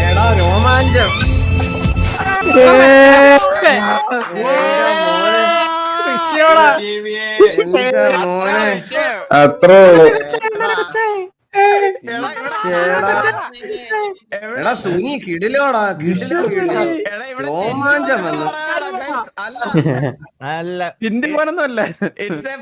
എടാ രോമാഞ്ചം. അത്രേ ഉള്ളു. എടാ സുനി കിടിലോടാ, കിടിലോ രോമാഞ്ചം വന്നു. അല്ല ഹിന്ദി പോലൊന്നും അല്ല.